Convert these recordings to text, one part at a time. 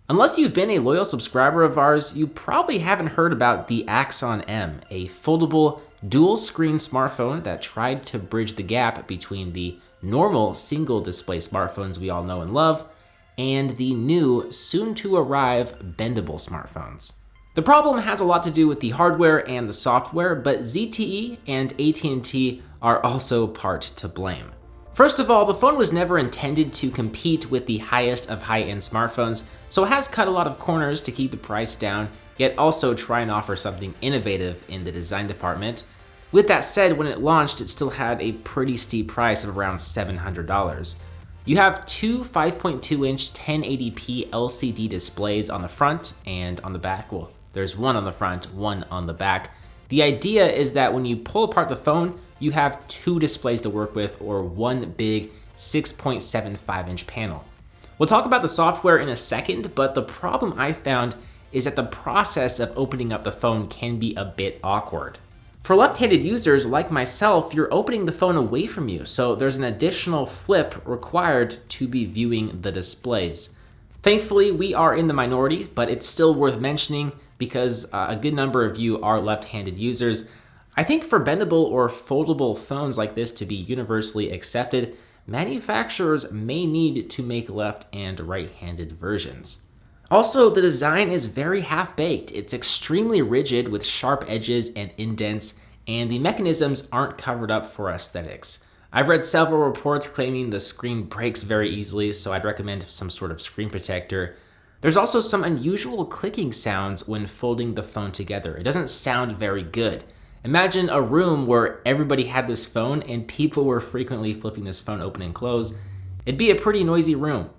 Unless you've been a loyal subscriber of ours, you probably haven't heard about the Axon M, a foldable dual-screen smartphone that tried to bridge the gap between the normal single-display smartphones we all know and love and the new, soon-to-arrive bendable smartphones. The problem has a lot to do with the hardware and the software, but ZTE and AT&T are also part to blame. First of all, the phone was never intended to compete with the highest of high-end smartphones, so it has cut a lot of corners to keep the price down, yet also try and offer something innovative in the design department. With that said, when it launched, it still had a pretty steep price of around $700. You have two 5.2-inch 1080p LCD displays on the front and on the back. Well, there's one on the front, one on the back. The idea is that when you pull apart the phone, you have two displays to work with, or one big 6.75-inch panel. We'll talk about the software in a second, but the problem I found is that the process of opening up the phone can be a bit awkward. For left-handed users like myself, you're opening the phone away from you, so there's an additional flip required to be viewing the displays. Thankfully, we are in the minority, but it's still worth mentioning because a good number of you are left-handed users. I think for bendable or foldable phones like this to be universally accepted, manufacturers may need to make left and right-handed versions. Also, the design is very half-baked. It's extremely rigid with sharp edges and indents, and the mechanisms aren't covered up for aesthetics. I've read several reports claiming the screen breaks very easily, so I'd recommend some sort of screen protector. There's also some unusual clicking sounds when folding the phone together. It doesn't sound very good. Imagine a room where everybody had this phone and people were frequently flipping this phone open and close. It'd be a pretty noisy room.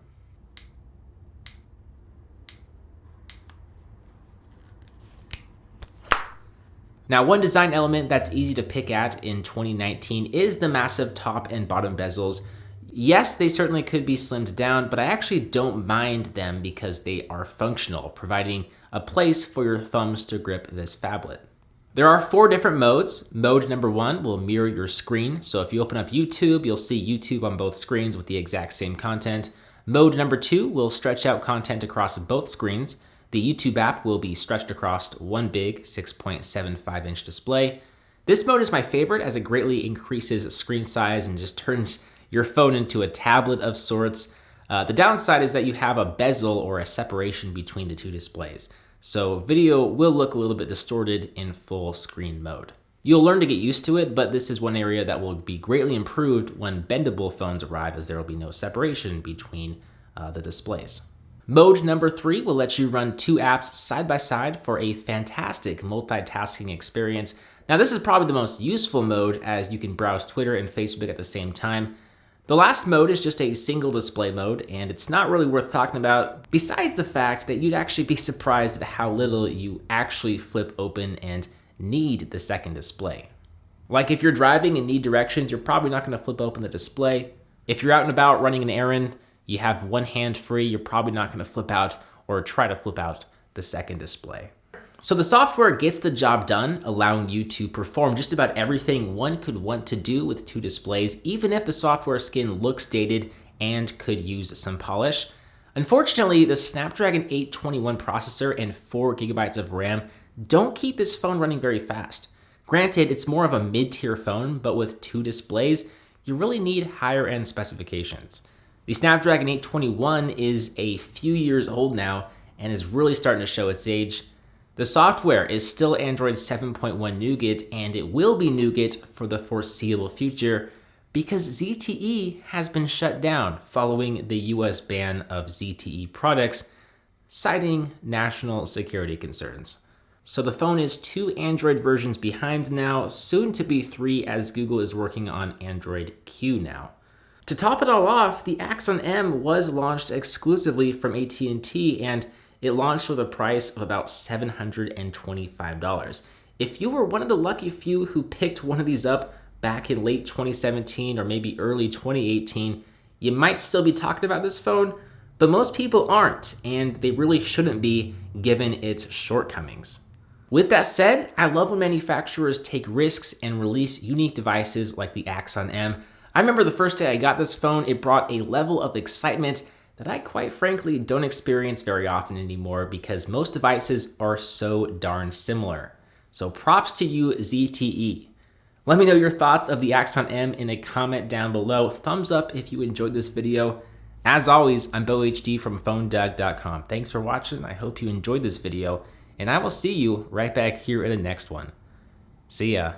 Now, one design element that's easy to pick at in 2019 is the massive top and bottom bezels. Yes, they certainly could be slimmed down, but I actually don't mind them because they are functional, providing a place for your thumbs to grip this phablet. There are 4 different modes. Mode number 1 will mirror your screen. So if you open up YouTube, you'll see YouTube on both screens with the exact same content. Mode number 2 will stretch out content across both screens. The YouTube app will be stretched across one big 6.75-inch display. This mode is my favorite as it greatly increases screen size and just turns your phone into a tablet of sorts. The downside is that you have a bezel or a separation between the two displays. So video will look a little bit distorted in full screen mode. You'll learn to get used to it, but this is one area that will be greatly improved when bendable phones arrive, as there will be no separation between the displays. Mode number 3 will let you run 2 apps side by side for a fantastic multitasking experience. Now, this is probably the most useful mode as you can browse Twitter and Facebook at the same time. The last mode is just a single display mode, and it's not really worth talking about, besides the fact that you'd actually be surprised at how little you actually flip open and need the second display. Like if you're driving and need directions, you're probably not going to flip open the display. If you're out and about running an errand, you have one hand free, you're probably not going to flip out or try to flip out the second display. So the software gets the job done, allowing you to perform just about everything one could want to do with 2 displays, even if the software skin looks dated and could use some polish. Unfortunately, the Snapdragon 821 processor and 4 GB of RAM don't keep this phone running very fast. Granted, it's more of a mid-tier phone, but with 2 displays, you really need higher-end specifications. The Snapdragon 821 is a few years old now and is really starting to show its age. The software is still Android 7.1 Nougat, and it will be Nougat for the foreseeable future because ZTE has been shut down following the US ban of ZTE products, citing national security concerns. So the phone is 2 Android versions behind now, soon to be 3 as Google is working on Android Q now. To top it all off, the Axon M was launched exclusively from AT&T, and it launched with a price of about $725. If you were one of the lucky few who picked one of these up back in late 2017 or maybe early 2018, you might still be talking about this phone, but most people aren't, and they really shouldn't be given its shortcomings. With that said, I love when manufacturers take risks and release unique devices like the Axon M. I remember the first day I got this phone, it brought a level of excitement that I quite frankly don't experience very often anymore because most devices are so darn similar. So props to you, ZTE. Let me know your thoughts of the Axon M in a comment down below. Thumbs up if you enjoyed this video. As always, I'm Bo HD from PhoneDoug.com. Thanks for watching. I hope you enjoyed this video, and I will see you right back here in the next one. See ya.